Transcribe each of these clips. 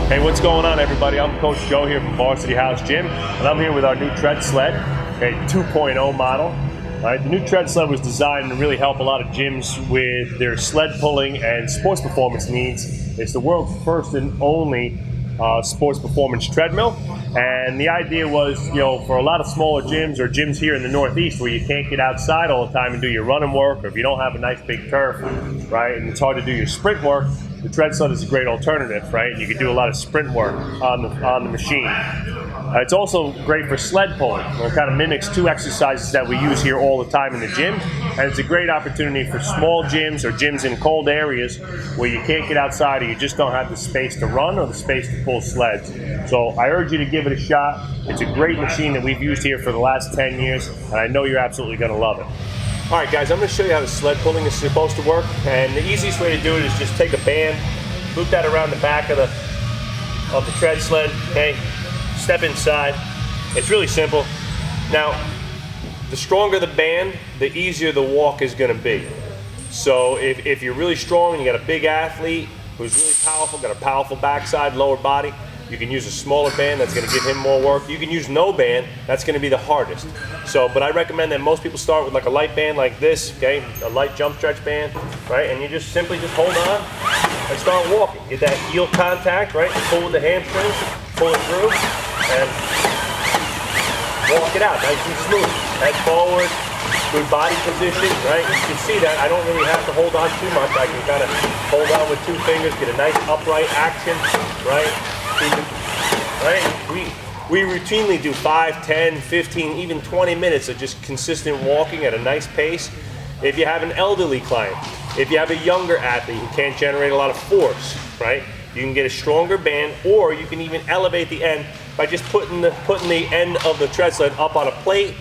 Hey, what's going on, everybody? I'm Coach Joe here from Varsity House Gym, and I'm here with our new Tread Sled, a 2.0 model. All right, the new Tread Sled was designed to really help a lot of gyms with their sled pulling and sports performance needs. It's the world's first and only sports performance treadmill, and the idea was, for a lot of smaller gyms or gyms here in the Northeast where you can't get outside all the time and do your running work, or if you don't have a nice big turf, right, and it's hard to do your sprint work, the Tread Sled is a great alternative, right? You can do a lot of sprint work on the machine. It's also great for sled pulling. It kind of mimics two exercises that we use here all the time in the gym, and it's a great opportunity for small gyms or gyms in cold areas where you can't get outside or you just don't have the space to run or the space to pull sleds. So I urge you to give it a shot. It's a great machine that we've used here for the last 10 years, and I know you're absolutely going to love it. All right, guys, I'm going to show you how the sled pulling is supposed to work, and the easiest way to do it is just take a band, loop that around the back of the Tread Sled, okay? Step inside. It's really simple. Now, the stronger the band, the easier the walk is going to be. So if you're really strong and you got a big athlete who's really powerful, got a powerful backside, lower body, you can use a smaller band. That's going to give him more work. You can use no band. That's going to be the hardest. But I recommend that most people start with like a light band like this, okay? A light jump stretch band, right? And you just simply hold on and start walking. Get that heel contact, right? Pull with the hamstrings, pull it through, and walk it out nice and smooth. Head forward, good body position, right? You can see that I don't really have to hold on too much. I can kind of hold on with two fingers, get a nice upright action, right? Right? We routinely do 5, 10, 15, even 20 minutes of just consistent walking at a nice pace. If you have an elderly client, if you have a younger athlete who can't generate a lot of force, right? You can get a stronger band, or you can even elevate the end by just putting the end of the Tread Sled up on a plate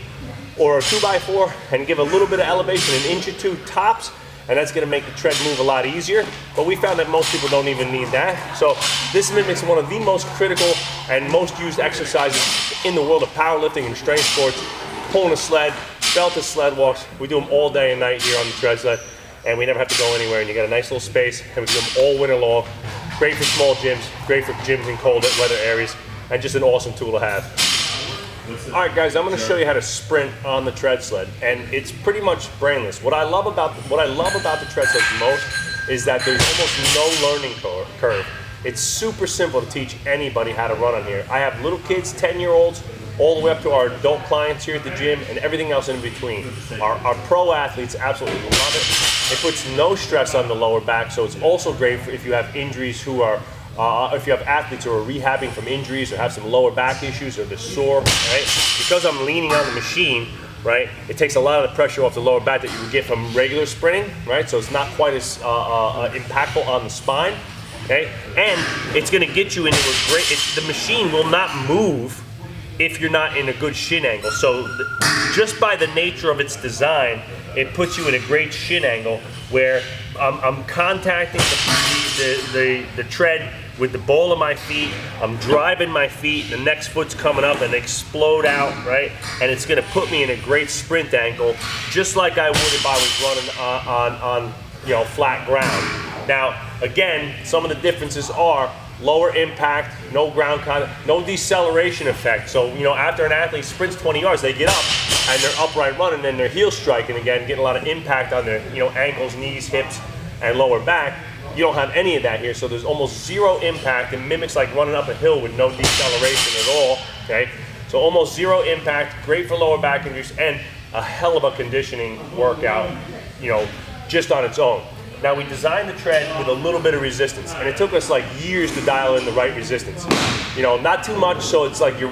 or a 2x4 and give a little bit of elevation, an inch or two tops, and that's going to make the tread move a lot easier. But we found that most people don't even need that. So this mimics one of the most critical and most used exercises in the world of powerlifting and strength sports. Pulling a sled, belted sled walks. We do them all day and night here on the Tread Sled, and we never have to go anywhere, and you got a nice little space, and we do them all winter long. Great for small gyms, great for gyms in cold weather areas, and just an awesome tool to have. All right, guys, I'm going to show you how to sprint on the Tread Sled, and it's pretty much brainless. What I love about the Tread Sled most is that there's almost no learning curve. It's super simple to teach anybody how to run on here. I have little kids, 10-year-olds, all the way up to our adult clients here at the gym, and everything else in between. Our pro athletes absolutely love it. It puts no stress on the lower back, so it's also great for if you have injuries if you have athletes who are rehabbing from injuries or have some lower back issues or they're sore, right? Because I'm leaning on the machine, right, it takes a lot of the pressure off the lower back that you would get from regular sprinting, right? So it's not quite as impactful on the spine, okay? And it's going to get you into the machine will not move if you're not in a good shin angle. So just by the nature of its design, it puts you in a great shin angle where I'm contacting the tread with the ball of my feet. I'm driving my feet, the next foot's coming up and explode out, right? And it's gonna put me in a great sprint angle, just like I would if I was running on flat ground. Now, again, some of the differences are lower impact, no ground contact, no deceleration effect. So, after an athlete sprints 20 yards, they get up and they're upright running and their heels striking again, getting a lot of impact on their, ankles, knees, hips, and lower back. You don't have any of that here, so there's almost zero impact. It mimics like running up a hill with no deceleration at all, okay? So almost zero impact, great for lower back injuries, and a hell of a conditioning workout, just on its own. Now, we designed the tread with a little bit of resistance, and it took us like years to dial in the right resistance. Not too much so it's like you're,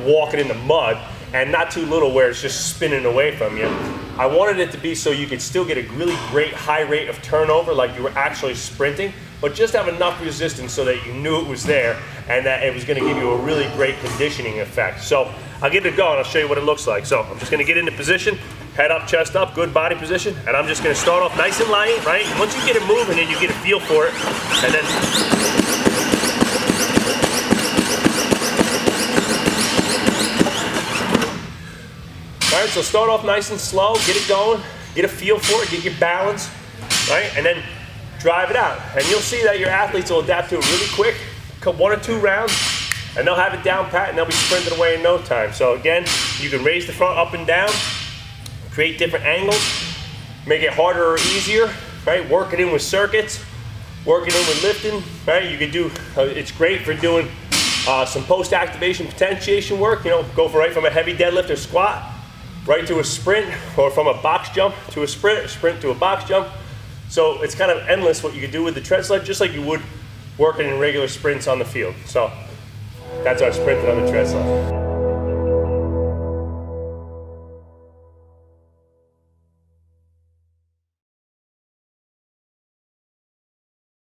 walking in the mud, and not too little where it's just spinning away from you. I wanted it to be so you could still get a really great high rate of turnover like you were actually sprinting, but just have enough resistance so that you knew it was there and that it was going to give you a really great conditioning effect. So I'll give it a go and I'll show you what it looks like. So I'm just going to get into position, head up, chest up, good body position, and I'm just going to start off nice and light, right? Once you get it moving and you get a feel for it, and then all right, so start off nice and slow, get it going, get a feel for it, get your balance, right? And then drive it out. And you'll see that your athletes will adapt to it really quick. 1 or 2 rounds, and they'll have it down pat, and they'll be sprinting away in no time. So again, you can raise the front up and down, create different angles, make it harder or easier, right? Work it in with circuits, work it in with lifting, right? You can do, it's great for doing some post-activation potentiation work, you know, go for right from a heavy deadlift or squat, right to a sprint, or from a box jump to a sprint to a box jump. So it's kind of endless what you can do with the tread sled, just like you would working in regular sprints on the field. So that's our sprint on the tread sled.